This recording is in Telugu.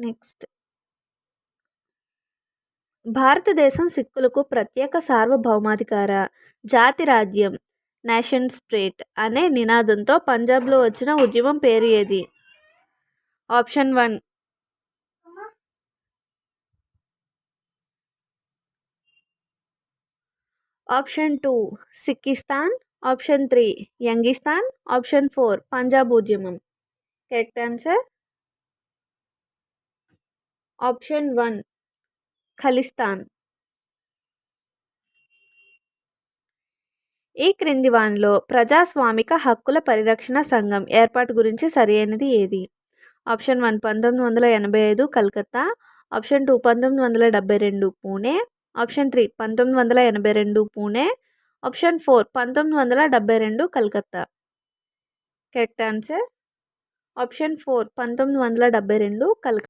నెక్స్ట్ భారతదేశం సిక్కులకు ప్రత్యేక సార్వభౌమాధికార జాతి రాజ్యం నేషన్ స్టేట్ అనే నినాదంతో పంజాబ్లో వచ్చిన ఉద్యమం పేరు ఏది? Option 1 option 2 Sikhistan, option 3 Youngistan, option 4 Punjab ఉద్యమం. Correct answer option 1 Khalistan. ఈ క్రింది వానిలో ప్రజాస్వామిక హక్కుల పరిరక్షణ సంఘం ఏర్పాటు గురించి సరైనది ఏది? Option 1 1985 Calcutta, option 2 1972 Pune, option 3 1982 Pune, option 4 1972 Calcutta. Correct answer option 4 1972 Calcutta.